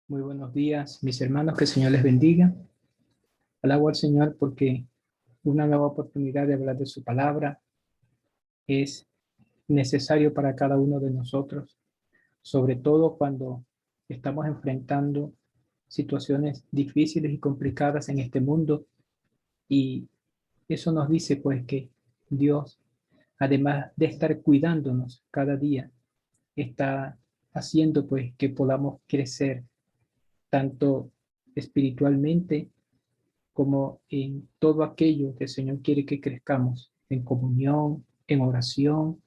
Muy buenos días, mis hermanos, que el Señor les bendiga. Alabo al Señor porque una nueva oportunidad de hablar de su palabra es necesario para cada uno de nosotros, sobre todo cuando estamos enfrentando situaciones difíciles y complicadas en este mundo. Y eso nos dice pues que Dios, además de estar cuidándonos cada día, está haciendo pues que podamos crecer tanto espiritualmente como en todo aquello que el Señor quiere que crezcamos, en comunión, en oración,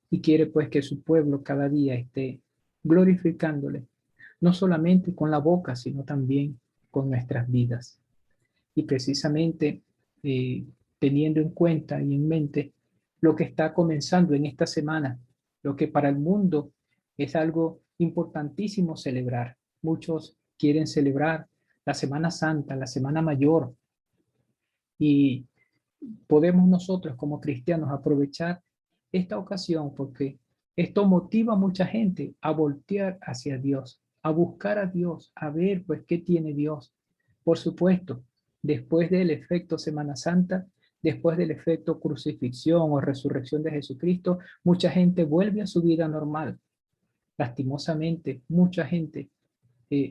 y quiere pues que su pueblo cada día esté glorificándole, no solamente con la boca, sino también con nuestras vidas. Y precisamente eh, teniendo en cuenta y en mente lo que está comenzando en esta semana, lo que para el mundo es algo importantísimo celebrar. Muchos quieren celebrar la Semana Santa, la Semana Mayor, y podemos nosotros como cristianos aprovechar esta ocasión porque esto motiva a mucha gente a voltear hacia Dios, a buscar a Dios, a ver pues qué tiene Dios. Por supuesto, después del efecto Semana Santa, después del efecto crucifixión o resurrección de Jesucristo, mucha gente vuelve a su vida normal. Lastimosamente, mucha gente,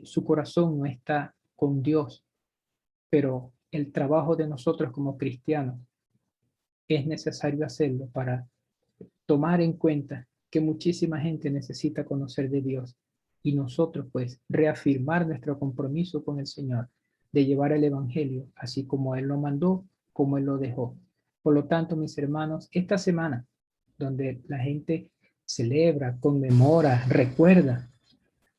su corazón no está con Dios, pero el trabajo de nosotros como cristianos es necesario hacerlo para tomar en cuenta que muchísima gente necesita conocer de Dios y nosotros pues reafirmar nuestro compromiso con el Señor de llevar el Evangelio así como Él lo mandó, como Él lo dejó. Por lo tanto, mis hermanos, esta semana donde la gente celebra, conmemora, recuerda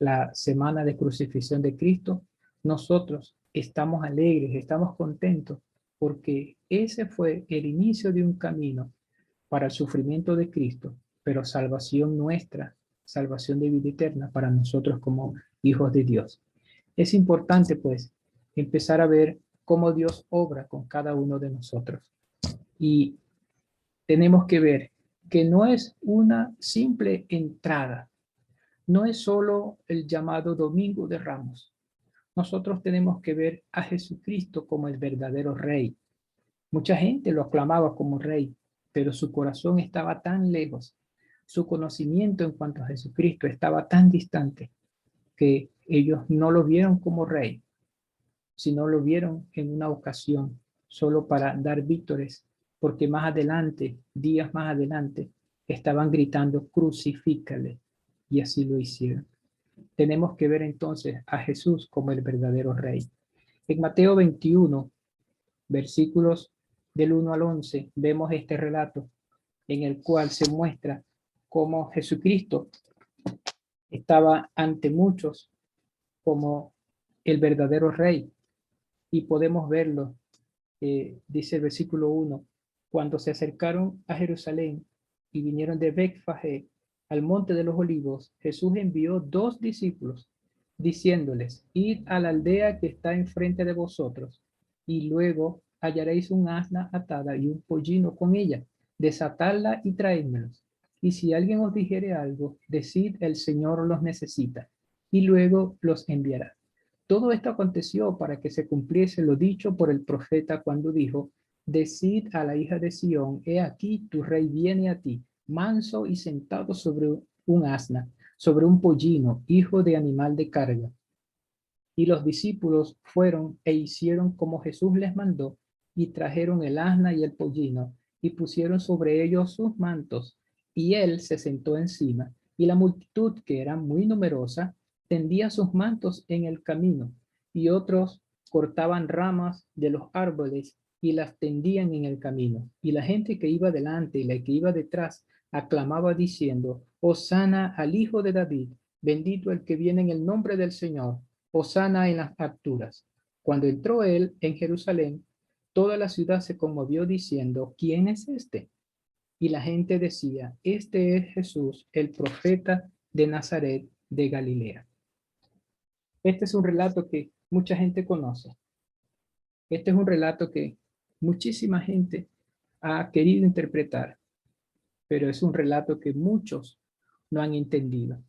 la semana de crucifixión de Cristo, nosotros estamos alegres, estamos contentos, porque ese fue el inicio de un camino para el sufrimiento de Cristo, pero salvación nuestra, salvación de vida eterna para nosotros como hijos de Dios. Es importante, pues, empezar a ver cómo Dios obra con cada uno de nosotros. Y tenemos que ver que no es una simple entrada, no es solo el llamado Domingo de Ramos. Nosotros tenemos que ver a Jesucristo como el verdadero Rey. Mucha gente lo aclamaba como Rey, pero su corazón estaba tan lejos, su conocimiento en cuanto a Jesucristo estaba tan distante que ellos no lo vieron como Rey, sino lo vieron en una ocasión solo para dar víctores, porque más adelante, días más adelante, estaban gritando, crucifícale, y así lo hicieron. Tenemos que ver entonces a Jesús como el verdadero Rey. En Mateo 21, versículos del 1 al 11, vemos este relato en el cual se muestra cómo Jesucristo estaba ante muchos como el verdadero Rey. Y podemos verlo, dice el versículo 1, cuando se acercaron a Jerusalén y vinieron de Betfagé al monte de los olivos, Jesús envió 2 discípulos, diciéndoles, id a la aldea que está enfrente de vosotros, y luego hallaréis un asna atada y un pollino con ella, desatadla y traédmelos. Y si alguien os dijere algo, decid, el Señor los necesita, y luego los enviará. Todo esto aconteció para que se cumpliese lo dicho por el profeta cuando dijo, decid a la hija de Sión, he aquí tu rey viene a ti, manso y sentado sobre un asna, sobre un pollino, hijo de animal de carga. Y los discípulos fueron e hicieron como Jesús les mandó, y trajeron el asna y el pollino, y pusieron sobre ellos sus mantos, y él se sentó encima, y la multitud, que era muy numerosa, tendía sus mantos en el camino, y otros cortaban ramas de los árboles y las tendían en el camino. Y la gente que iba delante y la que iba detrás aclamaba diciendo, Hosana al Hijo de David, bendito el que viene en el nombre del Señor, Hosana en las alturas. Cuando entró él en Jerusalén, toda la ciudad se conmovió diciendo, ¿quién es este? Y la gente decía, este es Jesús, el profeta de Nazaret de Galilea. Este es un relato que mucha gente conoce. Este es un relato que muchísima gente ha querido interpretar, pero es un relato que muchos no han entendido.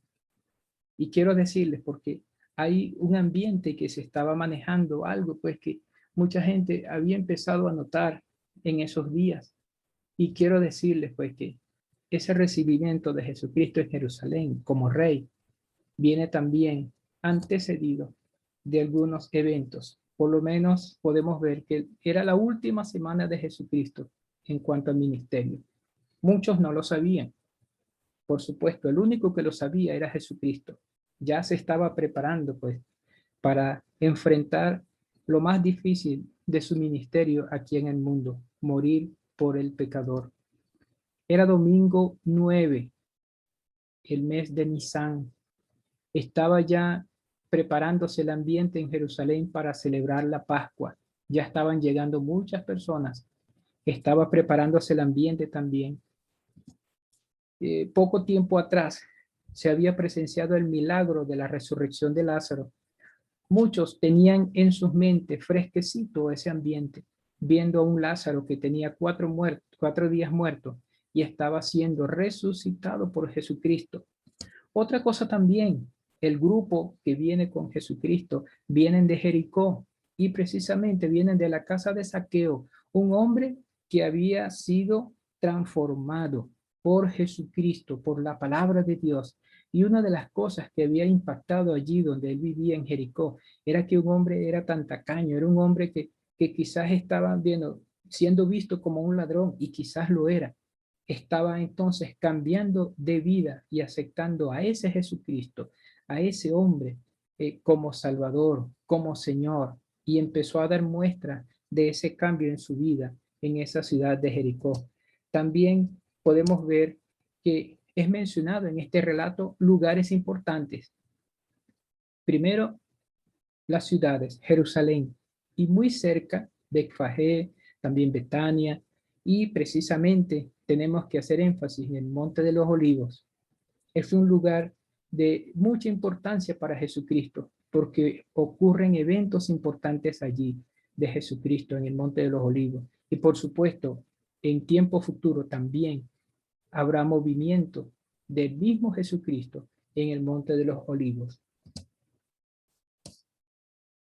Y quiero decirles porque hay un ambiente que se estaba manejando, algo pues que mucha gente había empezado a notar en esos días. Y quiero decirles pues que ese recibimiento de Jesucristo en Jerusalén como rey viene también antecedido de algunos eventos. Por lo menos podemos ver que era la última semana de Jesucristo en cuanto al ministerio. Muchos no lo sabían. Por supuesto, el único que lo sabía era Jesucristo. Ya se estaba preparando pues para enfrentar lo más difícil de su ministerio aquí en el mundo, morir por el pecador. Era domingo 9, el mes de Nisan. Estaba ya preparándose el ambiente en Jerusalén para celebrar la Pascua. Ya estaban llegando muchas personas. Estaba preparándose el ambiente también. Poco tiempo atrás se había presenciado el milagro de la resurrección de Lázaro. Muchos tenían en sus mentes fresquecito ese ambiente, viendo a un Lázaro que tenía 4 días muerto y estaba siendo resucitado por Jesucristo. Otra cosa también, el grupo que viene con Jesucristo vienen de Jericó y precisamente vienen de la casa de Zaqueo, un hombre que había sido transformado por Jesucristo, por la palabra de Dios. Y una de las cosas que había impactado allí donde él vivía en Jericó era que un hombre era tan tacaño, era un hombre que quizás estaba siendo visto como un ladrón y quizás lo era. Estaba entonces cambiando de vida y aceptando a ese Jesucristo, a ese hombre como Salvador, como Señor, y empezó a dar muestra de ese cambio en su vida en esa ciudad de Jericó. También podemos ver que es mencionado en este relato lugares importantes. Primero, las ciudades, Jerusalén, y muy cerca, Betfagé, también Betania, y precisamente tenemos que hacer énfasis en el Monte de los Olivos. Es un lugar de mucha importancia para Jesucristo, porque ocurren eventos importantes allí de Jesucristo en el Monte de los Olivos. Y por supuesto, en tiempo futuro también habrá movimiento del mismo Jesucristo en el Monte de los Olivos.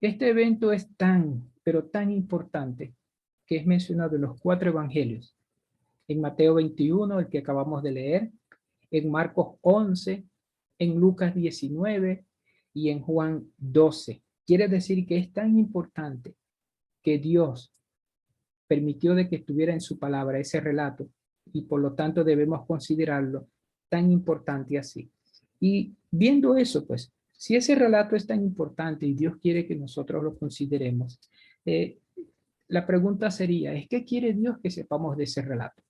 Este evento es tan, pero tan importante que es mencionado en los 4 evangelios. En Mateo 21, el que acabamos de leer, en Marcos 11, en Lucas 19 y en Juan 12. Quiere decir que es tan importante que Dios permitió de que estuviera en su palabra ese relato y por lo tanto debemos considerarlo tan importante así. Y viendo eso, pues, si ese relato es tan importante y Dios quiere que nosotros lo consideremos, la pregunta sería, ¿es qué quiere Dios que sepamos de ese relato?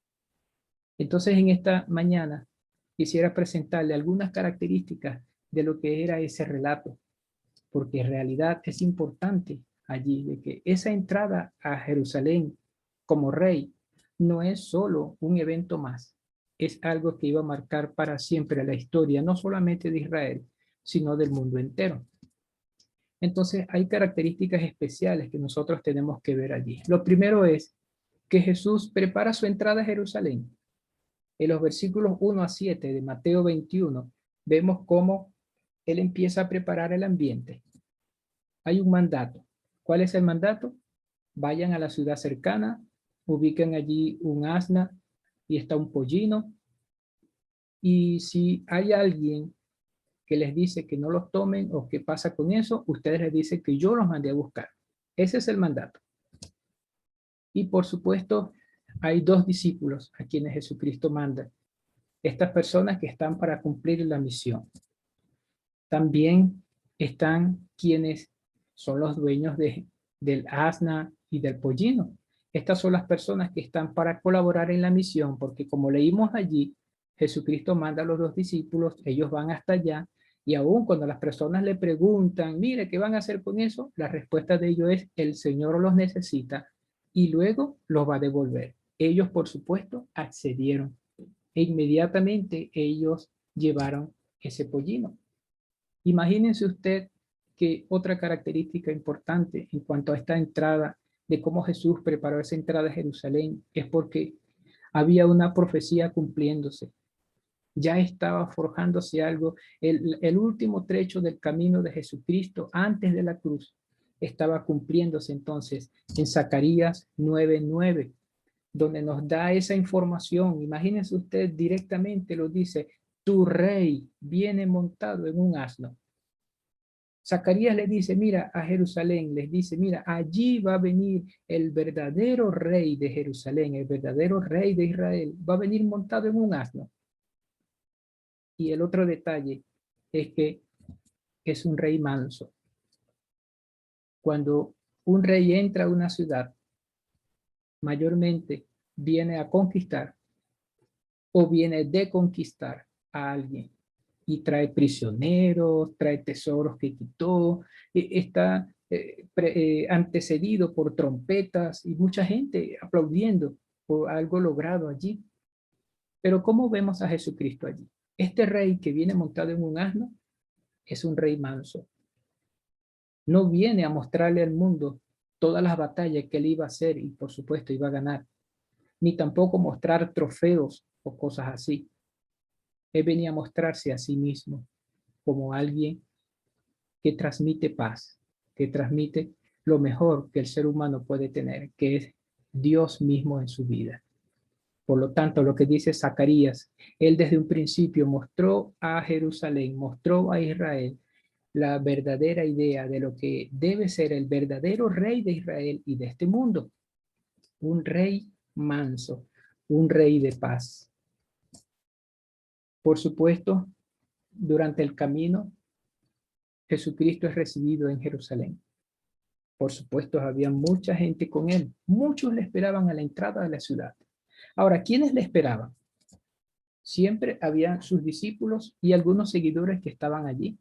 Entonces, en esta mañana quisiera presentarle algunas características de lo que era ese relato, porque en realidad es importante allí de que esa entrada a Jerusalén como rey no es solo un evento más, es algo que iba a marcar para siempre la historia, no solamente de Israel, sino del mundo entero. Entonces, hay características especiales que nosotros tenemos que ver allí. Lo primero es que Jesús prepara su entrada a Jerusalén. En los versículos 1 a 7 de Mateo 21, vemos cómo él empieza a preparar el ambiente. Hay un mandato. ¿Cuál es el mandato? Vayan a la ciudad cercana, ubiquen allí un asna y está un pollino. Y si hay alguien que les dice que no los tomen o qué pasa con eso, ustedes les dicen que yo los mandé a buscar. Ese es el mandato. Y por supuesto, hay 2 discípulos a quienes Jesucristo manda. Estas personas que están para cumplir la misión. También están quienes son los dueños del asna y del pollino. Estas son las personas que están para colaborar en la misión, porque como leímos allí, Jesucristo manda a los 2 discípulos, ellos van hasta allá, y aún cuando las personas le preguntan, mire, ¿qué van a hacer con eso? La respuesta de ellos es, el Señor los necesita, y luego los va a devolver. Ellos, por supuesto, accedieron, e inmediatamente ellos llevaron ese pollino. Imagínense usted que otra característica importante en cuanto a esta entrada, de cómo Jesús preparó esa entrada a Jerusalén, es porque había una profecía cumpliéndose. Ya estaba forjándose algo. El último trecho del camino de Jesucristo antes de la cruz estaba cumpliéndose entonces en Zacarías 9:9, donde nos da esa información. Imagínense usted, directamente lo dice: tu rey viene montado en un asno. Zacarías le dice, mira, a Jerusalén, les dice, mira, allí va a venir el verdadero rey de Jerusalén, el verdadero rey de Israel, va a venir montado en un asno. Y el otro detalle es que es un rey manso. Cuando un rey entra a una ciudad, mayormente viene a conquistar o viene de conquistar a alguien, y trae prisioneros, trae tesoros que quitó, está antecedido por trompetas y mucha gente aplaudiendo por algo logrado allí. Pero ¿cómo vemos a Jesucristo allí? Este rey que viene montado en un asno es un rey manso. No viene a mostrarle al mundo todas las batallas que él iba a hacer y por supuesto iba a ganar, ni tampoco mostrar trofeos o cosas así. Él venía a mostrarse a sí mismo como alguien que transmite paz, que transmite lo mejor que el ser humano puede tener, que es Dios mismo en su vida. Por lo tanto, lo que dice Zacarías, él desde un principio mostró a Jerusalén, mostró a Israel la verdadera idea de lo que debe ser el verdadero rey de Israel y de este mundo. Un rey manso, un rey de paz. Por supuesto, durante el camino, Jesucristo es recibido en Jerusalén. Por supuesto, había mucha gente con él. Muchos le esperaban a la entrada de la ciudad. Ahora, ¿quiénes le esperaban? Siempre había sus discípulos y algunos seguidores que estaban allí.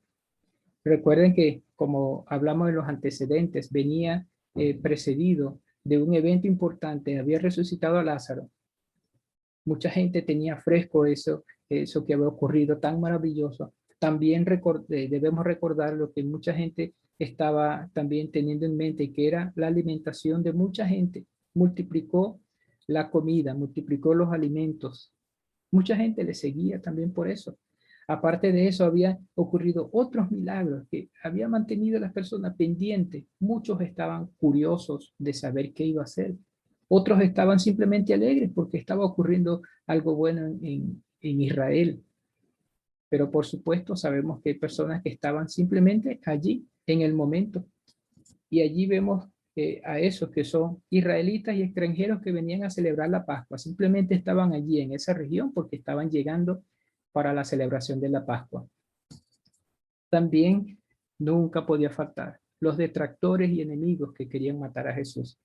Recuerden que, como hablamos en los antecedentes, venía precedido de un evento importante. Había resucitado a Lázaro. Mucha gente tenía fresco eso que había ocurrido, tan maravilloso. También debemos recordar lo que mucha gente estaba también teniendo en mente, que era la alimentación de mucha gente. Multiplicó la comida, multiplicó los alimentos. Mucha gente le seguía también por eso. Aparte de eso, había ocurrido otros milagros que había mantenido a las personas pendientes. Muchos estaban curiosos de saber qué iba a hacer. Otros estaban simplemente alegres porque estaba ocurriendo algo bueno en Israel. Pero por supuesto sabemos que hay personas que estaban simplemente allí en el momento. Y allí vemos a esos que son israelitas y extranjeros que venían a celebrar la Pascua. Simplemente estaban allí en esa región porque estaban llegando para la celebración de la Pascua. También nunca podía faltar los detractores y enemigos que querían matar a Jesús.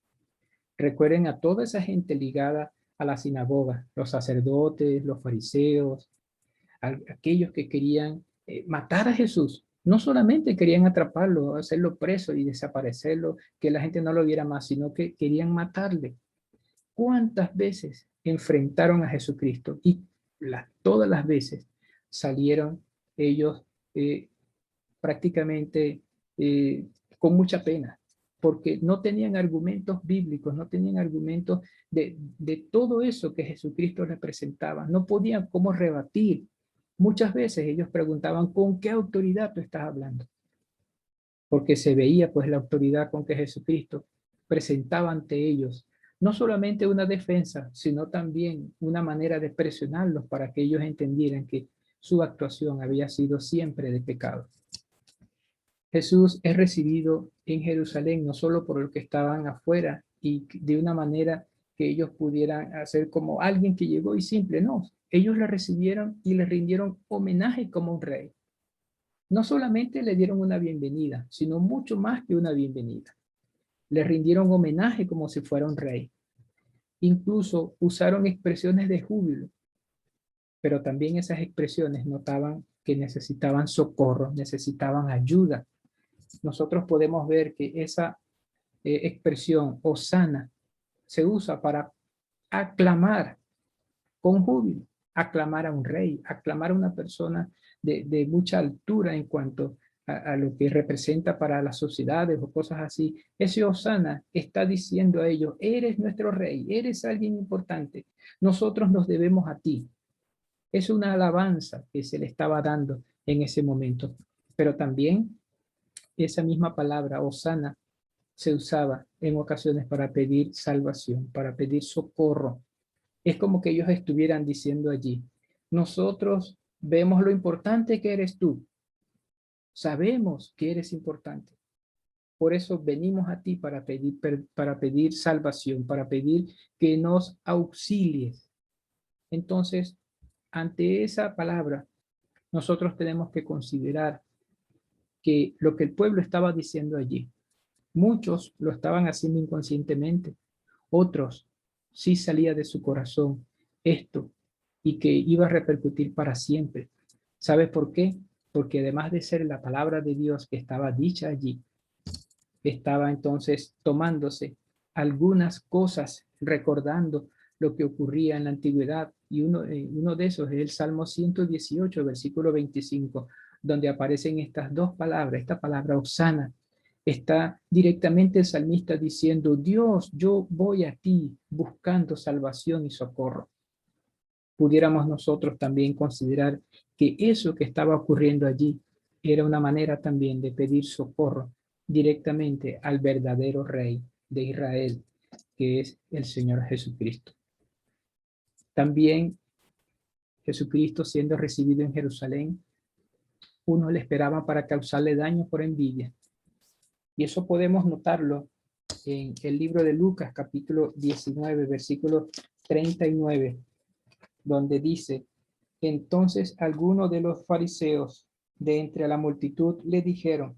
Recuerden a toda esa gente ligada a la sinagoga, los sacerdotes, los fariseos, aquellos que querían matar a Jesús. No solamente querían atraparlo, hacerlo preso y desaparecerlo, que la gente no lo viera más, sino que querían matarle. ¿Cuántas veces enfrentaron a Jesucristo? Y todas las veces salieron ellos prácticamente con mucha pena, porque no tenían argumentos bíblicos, no tenían argumentos de todo eso que Jesucristo representaba. No podían cómo rebatir. Muchas veces ellos preguntaban, ¿con qué autoridad tú estás hablando? Porque se veía pues la autoridad con que Jesucristo presentaba ante ellos, no solamente una defensa, sino también una manera de presionarlos para que ellos entendieran que su actuación había sido siempre de pecado. Jesús es recibido en Jerusalén no solo por los que estaban afuera y de una manera que ellos pudieran hacer como alguien que llegó y simple, no. Ellos le recibieron y le rindieron homenaje como un rey. No solamente le dieron una bienvenida, sino mucho más que una bienvenida. Le rindieron homenaje como si fuera un rey. Incluso usaron expresiones de júbilo, pero también esas expresiones notaban que necesitaban socorro, necesitaban ayuda. Nosotros podemos ver que esa expresión hosana se usa para aclamar con júbilo, aclamar a un rey, aclamar a una persona de mucha altura en cuanto a lo que representa para las sociedades o cosas así. Ese hosana está diciendo a ellos, eres nuestro rey, eres alguien importante, nosotros nos debemos a ti. Es una alabanza que se le estaba dando en ese momento. Pero también esa misma palabra, hosana, se usaba en ocasiones para pedir salvación, para pedir socorro. Es como que ellos estuvieran diciendo allí, nosotros vemos lo importante que eres tú, sabemos que eres importante. Por eso venimos a ti para pedir salvación, para pedir que nos auxilies. Entonces, ante esa palabra, nosotros tenemos que considerar que lo que el pueblo estaba diciendo allí, muchos lo estaban haciendo inconscientemente, otros sí salía de su corazón esto y que iba a repercutir para siempre. ¿Sabes por qué? Porque además de ser la palabra de Dios que estaba dicha allí, estaba entonces tomándose algunas cosas, recordando lo que ocurría en la antigüedad. Y uno de esos es el Salmo 118, versículo 25, donde aparecen estas dos palabras, esta palabra Osana. Está directamente el salmista diciendo, Dios, yo voy a ti buscando salvación y socorro. Pudiéramos nosotros también considerar que eso que estaba ocurriendo allí era una manera también de pedir socorro directamente al verdadero Rey de Israel, que es el Señor Jesucristo. También Jesucristo, siendo recibido en Jerusalén, unos le esperaban para causarle daño por envidia. Y eso podemos notarlo en el libro de Lucas, capítulo 19, versículo 39, donde dice, entonces algunos de los fariseos de entre la multitud le dijeron,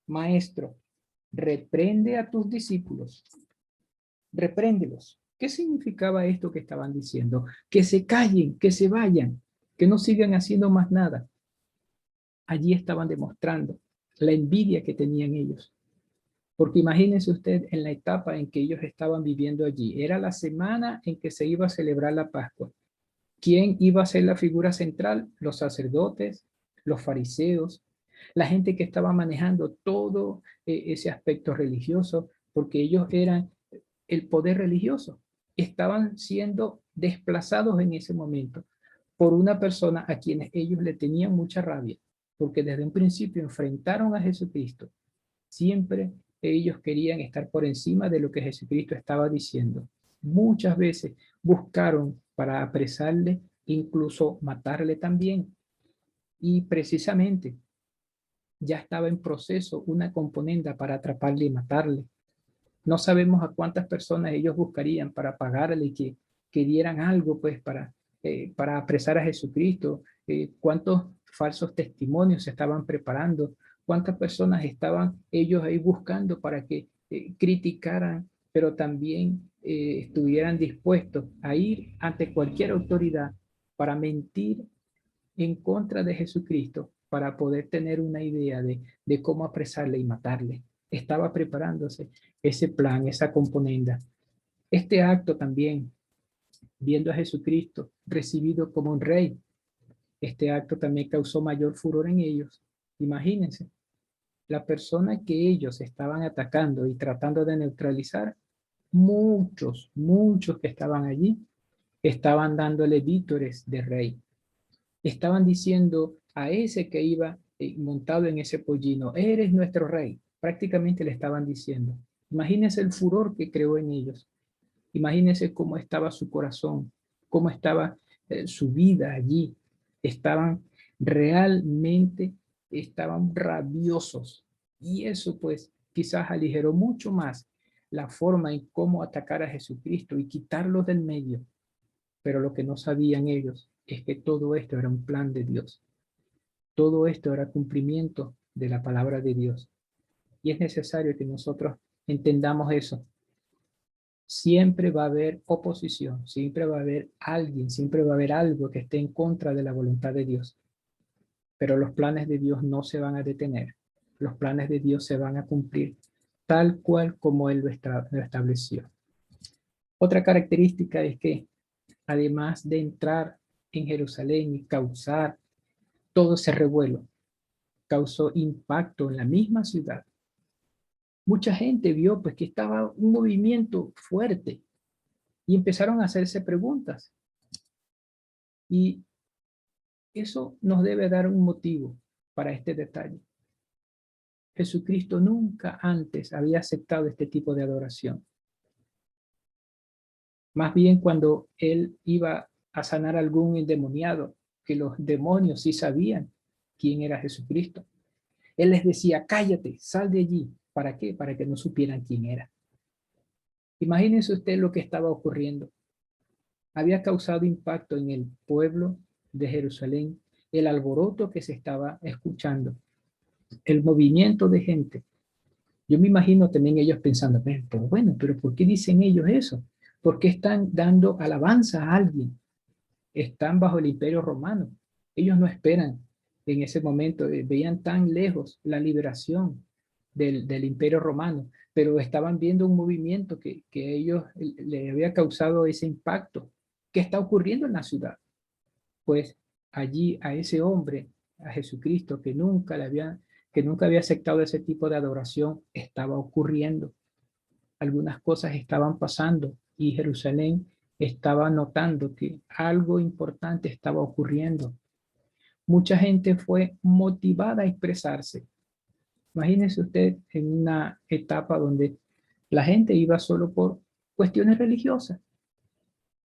Maestro, reprende a tus discípulos, repréndelos. ¿Qué significaba esto que estaban diciendo? Que se callen, que se vayan, que no sigan haciendo más nada. Allí estaban demostrando la envidia que tenían ellos. Porque imagínense usted en la etapa en que ellos estaban viviendo allí. Era la semana en que se iba a celebrar la Pascua. ¿Quién iba a ser la figura central? Los sacerdotes, los fariseos, la gente que estaba manejando todo ese aspecto religioso, porque ellos eran el poder religioso. Estaban siendo desplazados en ese momento por una persona a quienes ellos le tenían mucha rabia, porque desde un principio enfrentaron a Jesucristo. Siempre ellos querían estar por encima de lo que Jesucristo estaba diciendo. Muchas veces buscaron para apresarle, incluso matarle también. Y precisamente ya estaba en proceso una componenda para atraparle y matarle. No sabemos a cuántas personas ellos buscarían para pagarle y que dieran algo pues para apresar a Jesucristo, cuántos falsos testimonios se estaban preparando, cuántas personas estaban ellos ahí buscando para que criticaran, pero también estuvieran dispuestos a ir ante cualquier autoridad para mentir en contra de Jesucristo para poder tener una idea de cómo apresarle y matarle. Estaba preparándose ese plan, esa componenda. Este acto también, viendo a Jesucristo recibido como un rey, este acto también causó mayor furor en ellos. Imagínense, la persona que ellos estaban atacando y tratando de neutralizar, muchos que estaban allí, estaban dándole vítores de rey. Estaban diciendo a ese que iba montado en ese pollino, eres nuestro rey. Prácticamente le estaban diciendo. Imagínense el furor que creó en ellos. Imagínense cómo estaba su corazón, cómo estaba su vida allí. Estaban realmente, estaban rabiosos. Y eso pues quizás aligeró mucho más la forma en cómo atacar a Jesucristo y quitarlo del medio. Pero lo que no sabían ellos es que todo esto era un plan de Dios. Todo esto era cumplimiento de la palabra de Dios. Y es necesario que nosotros entendamos eso. Siempre va a haber oposición, siempre va a haber alguien, siempre va a haber algo que esté en contra de la voluntad de Dios. Pero los planes de Dios no se van a detener. Los planes de Dios se van a cumplir tal cual como Él lo estableció. Otra característica es que además de entrar en Jerusalén y causar todo ese revuelo, causó impacto en la misma ciudad. Mucha gente vio pues que estaba un movimiento fuerte y empezaron a hacerse preguntas. Y Eso nos debe dar un motivo para este detalle. Jesucristo nunca antes había aceptado este tipo de adoración. Más bien cuando él iba a sanar a algún endemoniado, que los demonios sí sabían quién era Jesucristo. Él les decía, cállate, sal de allí. ¿Para qué? Para que no supieran quién era. Imagínense usted lo que estaba ocurriendo. Había causado impacto en el pueblo de Jerusalén, el alboroto que se estaba escuchando, el movimiento de gente. Yo me imagino también ellos pensando, pero bueno, pero ¿por qué dicen ellos eso? ¿Por qué están dando alabanza a alguien? Están bajo el imperio romano. Ellos no esperan en ese momento, veían tan lejos la liberación del imperio romano, pero estaban viendo un movimiento que ellos le había causado ese impacto. ¿Qué está ocurriendo en la ciudad? Pues allí a ese hombre, a Jesucristo, que nunca había aceptado ese tipo de adoración, estaba ocurriendo. Algunas cosas estaban pasando y Jerusalén estaba notando que algo importante estaba ocurriendo. Mucha gente fue motivada a expresarse. Imagínese usted en una etapa donde la gente iba solo por cuestiones religiosas.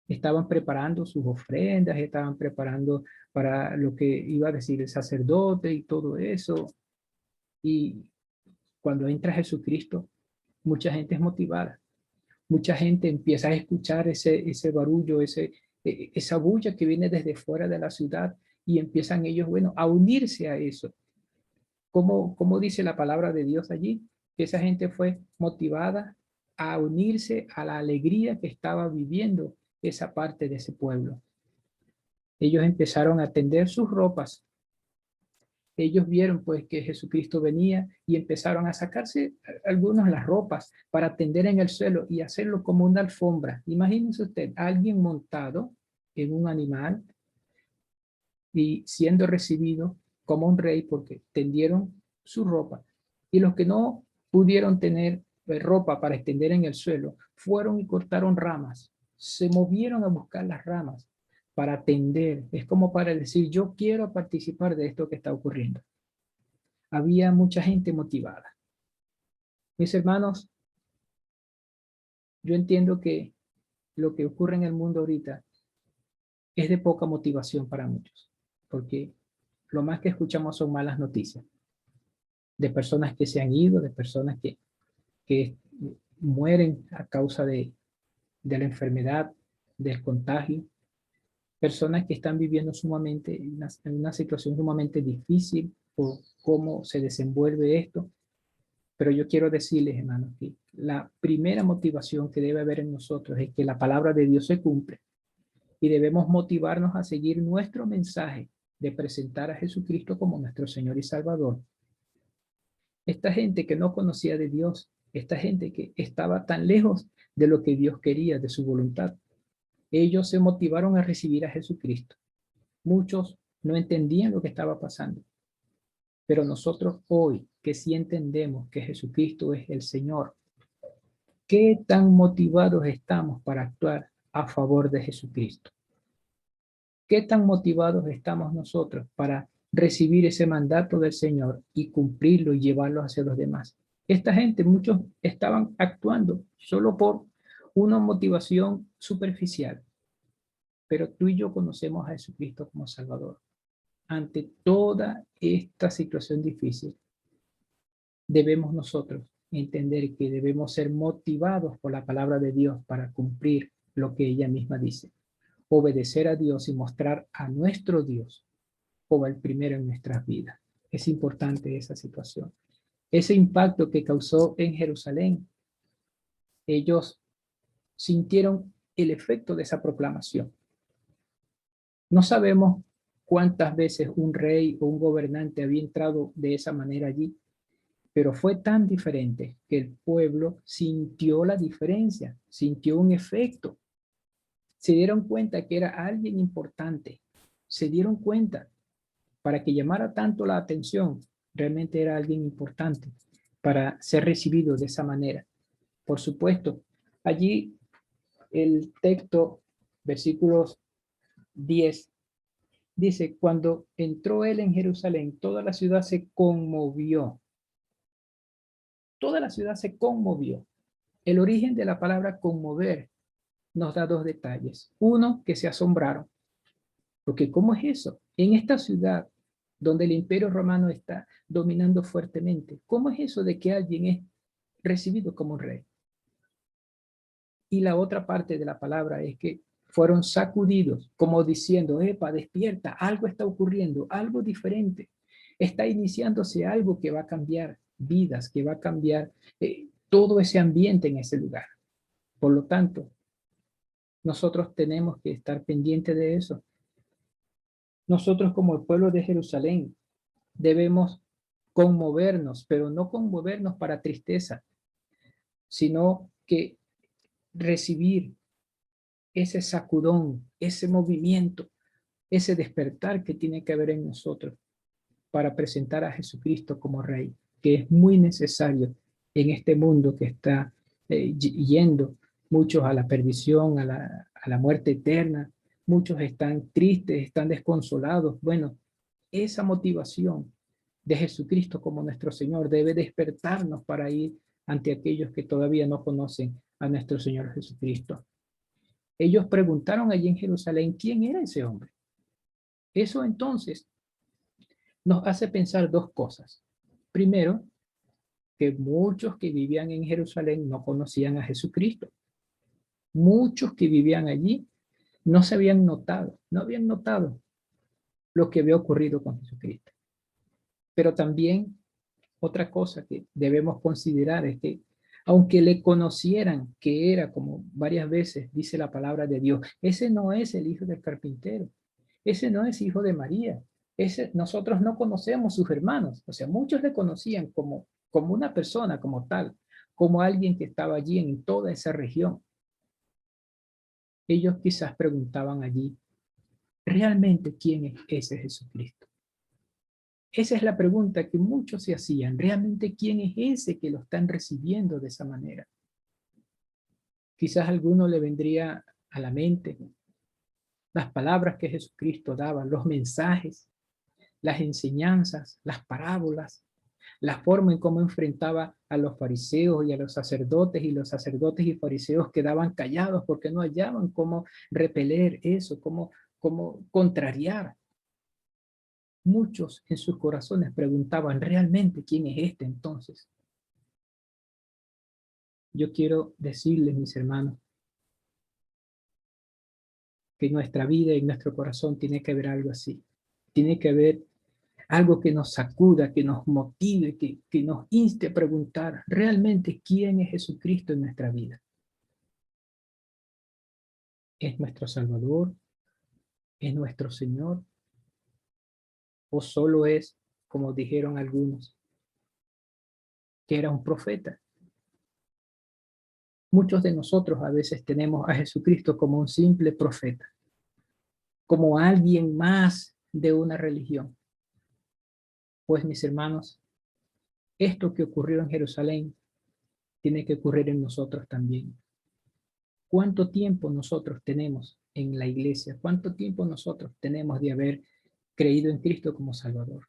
Estaban preparando sus ofrendas, estaban preparando para lo que iba a decir el sacerdote y todo eso. Y cuando entra Jesucristo, mucha gente es motivada. Mucha gente empieza a escuchar ese barullo, esa bulla que viene desde fuera de la ciudad y empiezan ellos, bueno, a unirse a eso. ¿Cómo dice la palabra de Dios allí? Que esa gente fue motivada a unirse a la alegría que estaba viviendo esa parte de ese pueblo. Ellos empezaron a tender sus ropas. Ellos vieron pues que Jesucristo venía y empezaron a sacarse algunos las ropas para tender en el suelo y hacerlo como una alfombra. Imagínense usted, alguien montado en un animal y siendo recibido como un rey porque tendieron su ropa. Y los que no pudieron tener ropa para extender en el suelo, fueron y cortaron ramas. Se movieron a buscar las ramas para tender. Es como para decir, yo quiero participar de esto que está ocurriendo. Había mucha gente motivada. Mis hermanos, yo entiendo que lo que ocurre en el mundo ahorita es de poca motivación para muchos, porque lo más que escuchamos son malas noticias de personas que se han ido, de personas que mueren a causa de la enfermedad, del contagio, personas que están viviendo sumamente en una situación sumamente difícil por cómo se desenvuelve esto. Pero yo quiero decirles, hermanos, que la primera motivación que debe haber en nosotros es que la palabra de Dios se cumple y debemos motivarnos a seguir nuestro mensaje de presentar a Jesucristo como nuestro Señor y Salvador. Esta gente que no conocía de Dios, esta gente que estaba tan lejos de lo que Dios quería, de su voluntad, ellos se motivaron a recibir a Jesucristo. Muchos no entendían lo que estaba pasando, pero nosotros hoy que sí entendemos que Jesucristo es el Señor, ¿qué tan motivados estamos para actuar a favor de Jesucristo? ¿Qué tan motivados estamos nosotros para recibir ese mandato del Señor y cumplirlo y llevarlo hacia los demás? Esta gente, muchos estaban actuando solo por una motivación superficial, pero tú y yo conocemos a Jesucristo como Salvador. Ante toda esta situación difícil, debemos nosotros entender que debemos ser motivados por la palabra de Dios para cumplir lo que ella misma dice. Obedecer a Dios y mostrar a nuestro Dios como el primero en nuestras vidas. Es importante esa situación. Ese impacto que causó en Jerusalén, ellos sintieron el efecto de esa proclamación. No sabemos cuántas veces un rey o un gobernante había entrado de esa manera allí, pero fue tan diferente que el pueblo sintió la diferencia, sintió un efecto. Se dieron cuenta que era alguien importante, se dieron cuenta para que llamara tanto la atención, realmente era alguien importante para ser recibido de esa manera. Por supuesto, allí el texto, versículos 10 Dice, cuando entró él en Jerusalén, toda la ciudad se conmovió. Toda la ciudad se conmovió. El origen de la palabra conmover nos da dos detalles. Uno, que se asombraron. Porque ¿cómo es eso? En esta ciudad donde el Imperio Romano está dominando fuertemente, ¿cómo es eso de que alguien es recibido como un rey? Y la otra parte de la palabra es que fueron sacudidos, como diciendo, epa, despierta, algo está ocurriendo, algo diferente. Está iniciándose algo que va a cambiar vidas, que va a cambiar todo ese ambiente en ese lugar. Por lo tanto, nosotros tenemos que estar pendientes de eso. Nosotros como el pueblo de Jerusalén debemos conmovernos, pero no conmovernos para tristeza, sino que recibir ese sacudón, ese movimiento, ese despertar que tiene que haber en nosotros para presentar a Jesucristo como Rey, que es muy necesario en este mundo que está yendo muchos a la perdición, a la muerte eterna, muchos están tristes, están desconsolados. Bueno, esa motivación de Jesucristo como nuestro Señor debe despertarnos para ir ante aquellos que todavía no conocen a nuestro Señor Jesucristo. Ellos preguntaron allí en Jerusalén quién era ese hombre. Eso entonces nos hace pensar dos cosas. Primero, que muchos que vivían en Jerusalén no conocían a Jesucristo. Muchos que vivían allí no se habían notado, no habían notado lo que había ocurrido con Jesucristo. Pero también otra cosa que debemos considerar es que aunque le conocieran que era, como varias veces dice la palabra de Dios, ese no es el hijo del carpintero, ese no es hijo de María, nosotros no conocemos sus hermanos, o sea, muchos le conocían como una persona, como tal, como alguien que estaba allí en toda esa región. Ellos quizás preguntaban allí, ¿realmente quién es ese Jesucristo? Esa es la pregunta que muchos se hacían. ¿Realmente quién es ese que lo están recibiendo de esa manera? Quizás a alguno le vendría a la mente las palabras que Jesucristo daba, los mensajes, las enseñanzas, las parábolas, la forma en cómo enfrentaba a los fariseos y a los sacerdotes y fariseos quedaban callados porque no hallaban cómo repeler eso, cómo contrariar. Muchos en sus corazones preguntaban, ¿realmente quién es este entonces? Yo quiero decirles, mis hermanos, que en nuestra vida y en nuestro corazón tiene que haber algo así. Tiene que haber algo que nos sacuda, que nos motive, que nos inste a preguntar realmente quién es Jesucristo en nuestra vida. ¿Es nuestro Salvador? ¿Es nuestro Señor? ¿O solo es, como dijeron algunos, que era un profeta? Muchos de nosotros a veces tenemos a Jesucristo como un simple profeta, como alguien más de una religión. Pues mis hermanos, esto que ocurrió en Jerusalén tiene que ocurrir en nosotros también. ¿Cuánto tiempo nosotros tenemos en la iglesia? ¿Cuánto tiempo nosotros tenemos de haber creído en Cristo como Salvador?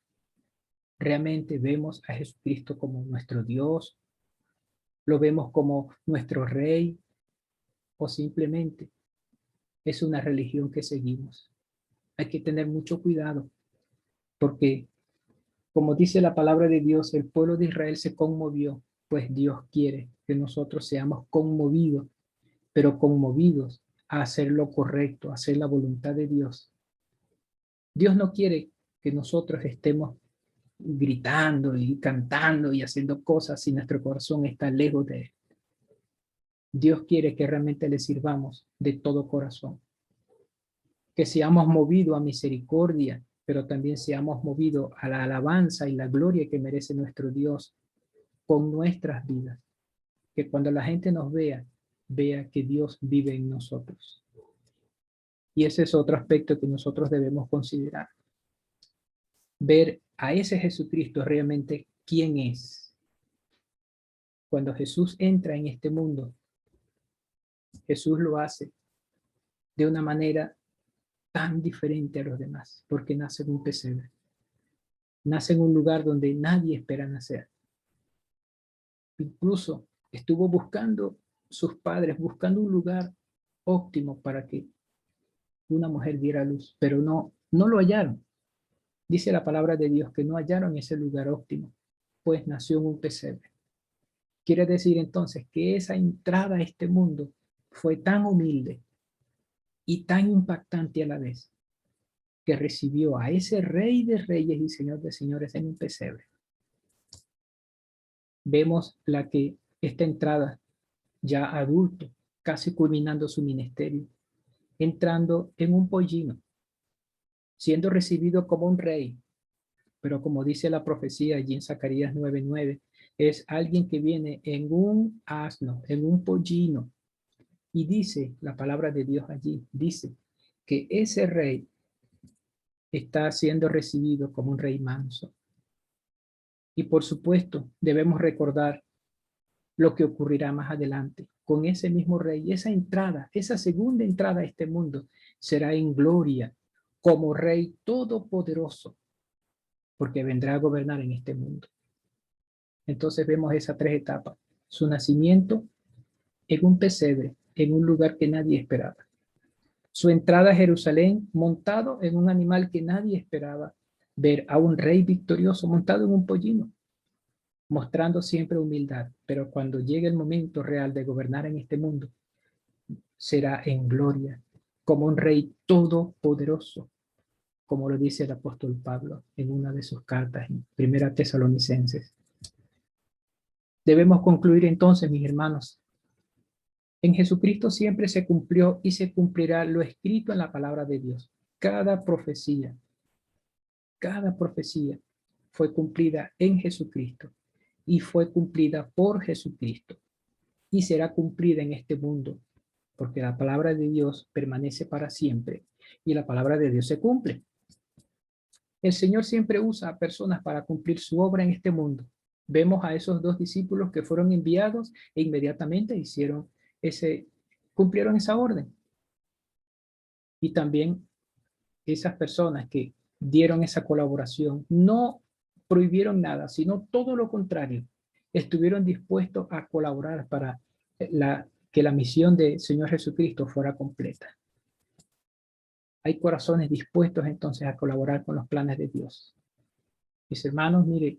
¿Realmente vemos a Jesucristo como nuestro Dios? ¿Lo vemos como nuestro Rey? ¿O simplemente es una religión que seguimos? Hay que tener mucho cuidado porque, como dice la palabra de Dios, el pueblo de Israel se conmovió, pues Dios quiere que nosotros seamos conmovidos, pero conmovidos a hacer lo correcto, a hacer la voluntad de Dios. Dios no quiere que nosotros estemos gritando y cantando y haciendo cosas si nuestro corazón está lejos de Él. Dios quiere que realmente le sirvamos de todo corazón, que seamos movidos a misericordia, pero también seamos movidos a la alabanza y la gloria que merece nuestro Dios con nuestras vidas. Que cuando la gente nos vea, vea que Dios vive en nosotros. Y ese es otro aspecto que nosotros debemos considerar. Ver a ese Jesucristo realmente quién es. Cuando Jesús entra en este mundo, Jesús lo hace de una manera tan diferente a los demás, porque nace en un pesebre. Nace en un lugar donde nadie espera nacer. Incluso estuvo buscando sus padres, buscando un lugar óptimo para que una mujer diera luz, pero no lo hallaron. Dice la palabra de Dios que no hallaron ese lugar óptimo, pues nació en un pesebre. Quiere decir entonces que esa entrada a este mundo fue tan humilde y tan impactante a la vez, que recibió a ese Rey de Reyes y Señor de Señores en un pesebre. Vemos esta entrada ya adulto, casi culminando su ministerio, entrando en un pollino, siendo recibido como un rey, pero como dice la profecía allí en Zacarías 9:9, es alguien que viene en un asno, en un pollino, y dice la palabra de Dios allí, dice que ese rey está siendo recibido como un rey manso. Y por supuesto, debemos recordar lo que ocurrirá más adelante con ese mismo rey. Esa entrada, esa segunda entrada a este mundo será en gloria como rey todopoderoso, porque vendrá a gobernar en este mundo. Entonces vemos esas tres etapas: su nacimiento en un pesebre, en un lugar que nadie esperaba; su entrada a Jerusalén montado en un animal que nadie esperaba ver, a un rey victorioso montado en un pollino, mostrando siempre humildad, pero cuando llegue el momento real de gobernar en este mundo, será en gloria, como un rey todopoderoso, como lo dice el apóstol Pablo en una de sus cartas en Primera Tesalonicenses. Debemos concluir entonces, mis hermanos, en Jesucristo siempre se cumplió y se cumplirá lo escrito en la palabra de Dios. Cada profecía fue cumplida en Jesucristo y fue cumplida por Jesucristo y será cumplida en este mundo, porque la palabra de Dios permanece para siempre y la palabra de Dios se cumple. El Señor siempre usa a personas para cumplir su obra en este mundo. Vemos a esos dos discípulos que fueron enviados e inmediatamente cumplieron esa orden. Y también esas personas que dieron esa colaboración no prohibieron nada, sino todo lo contrario. Estuvieron dispuestos a colaborar para que la misión del Señor Jesucristo fuera completa. Hay corazones dispuestos entonces a colaborar con los planes de Dios. Mis hermanos, mire,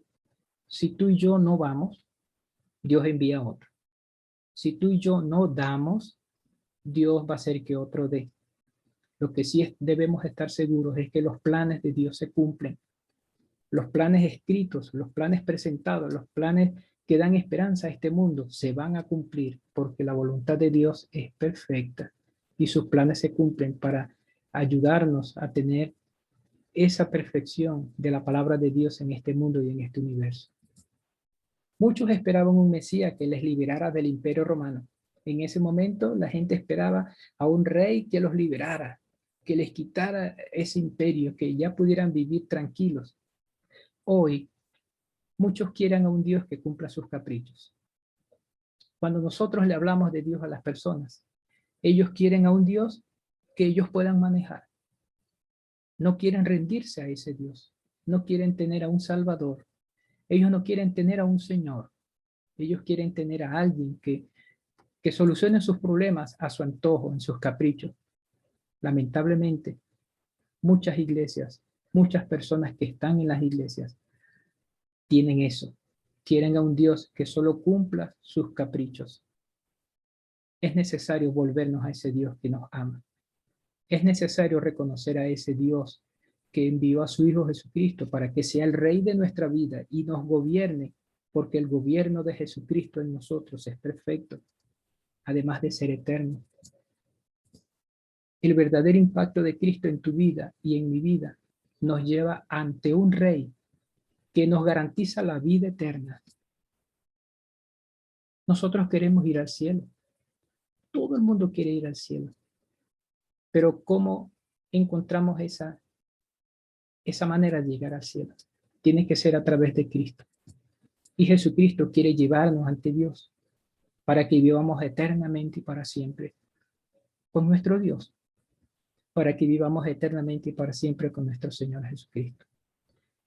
si tú y yo no vamos, Dios envía a otro. Si tú y yo no damos, Dios va a hacer que otro dé. Lo que sí debemos estar seguros es que los planes de Dios se cumplen. Los planes escritos, los planes presentados, los planes que dan esperanza a este mundo se van a cumplir, porque la voluntad de Dios es perfecta y sus planes se cumplen para ayudarnos a tener esa perfección de la palabra de Dios en este mundo y en este universo. Muchos esperaban un Mesías que les liberara del Imperio Romano. En ese momento la gente esperaba a un rey que los liberara, que les quitara ese imperio, que ya pudieran vivir tranquilos. Hoy muchos quieren a un Dios que cumpla sus caprichos. Cuando nosotros le hablamos de Dios a las personas, ellos quieren a un Dios que ellos puedan manejar. No quieren rendirse a ese Dios. No quieren tener a un Salvador. Ellos no quieren tener a un Señor. Ellos quieren tener a alguien que solucione sus problemas a su antojo, en sus caprichos. Lamentablemente, muchas iglesias, muchas personas que están en las iglesias, tienen eso. Quieren a un Dios que solo cumpla sus caprichos. Es necesario volvernos a ese Dios que nos ama. Es necesario reconocer a ese Dios que envió a su Hijo Jesucristo para que sea el Rey de nuestra vida y nos gobierne, porque el gobierno de Jesucristo en nosotros es perfecto, además de ser eterno. El verdadero impacto de Cristo en tu vida y en mi vida nos lleva ante un Rey que nos garantiza la vida eterna. Nosotros queremos ir al cielo. Todo el mundo quiere ir al cielo. Pero ¿cómo encontramos esa manera de llegar al cielo? Tiene que ser a través de Cristo. Y Jesucristo quiere llevarnos ante Dios para que vivamos eternamente y para siempre con nuestro Dios. para que vivamos eternamente y para siempre con nuestro Señor Jesucristo.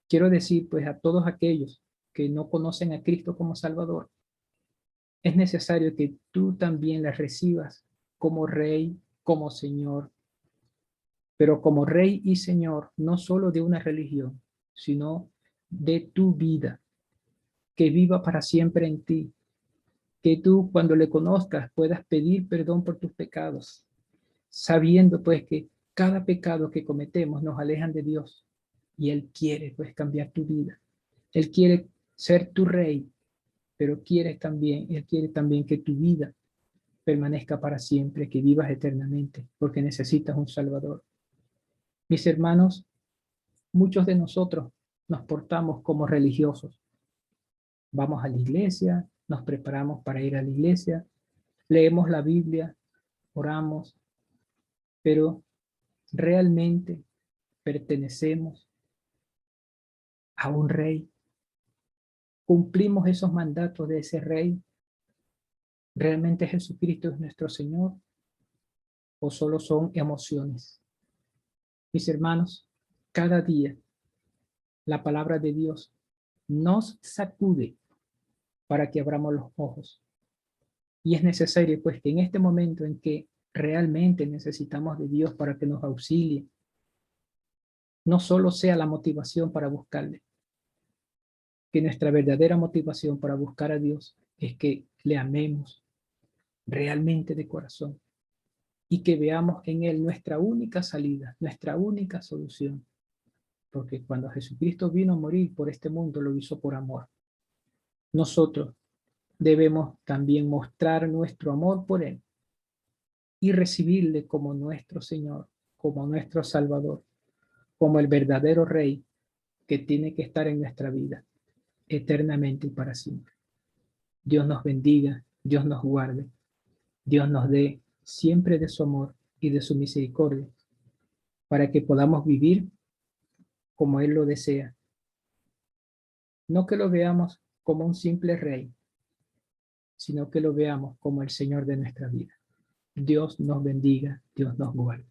Quiero decir, pues, a todos aquellos que no conocen a Cristo como Salvador, es necesario que tú también las recibas como Rey, como Señor, pero como Rey y Señor, no solo de una religión, sino de tu vida, que viva para siempre en ti, que tú cuando le conozcas puedas pedir perdón por tus pecados, sabiendo pues que cada pecado que cometemos nos alejan de Dios y Él quiere pues cambiar tu vida. Él quiere ser tu Rey, pero Él quiere también que tu vida permanezca para siempre, que vivas eternamente, porque necesitas un Salvador. Mis hermanos, muchos de nosotros nos portamos como religiosos. Vamos a la iglesia, nos preparamos para ir a la iglesia, leemos la Biblia, oramos, pero realmente pertenecemos a un Rey. Cumplimos esos mandatos de ese Rey. ¿Realmente Jesucristo es nuestro Señor o solo son emociones? Mis hermanos, cada día la palabra de Dios nos sacude para que abramos los ojos. Y es necesario pues que en este momento en que realmente necesitamos de Dios para que nos auxilie, no solo sea la motivación para buscarle, que nuestra verdadera motivación para buscar a Dios es que le amemos realmente de corazón y que veamos en Él nuestra única salida, nuestra única solución. Porque cuando Jesucristo vino a morir por este mundo, lo hizo por amor. Nosotros debemos también mostrar nuestro amor por Él y recibirle como nuestro Señor, como nuestro Salvador, como el verdadero Rey que tiene que estar en nuestra vida eternamente y para siempre. Dios nos bendiga, Dios nos guarde, Dios nos dé siempre de su amor y de su misericordia, para que podamos vivir como Él lo desea. No que lo veamos como un simple rey, sino que lo veamos como el Señor de nuestra vida. Dios nos bendiga, Dios nos guarde.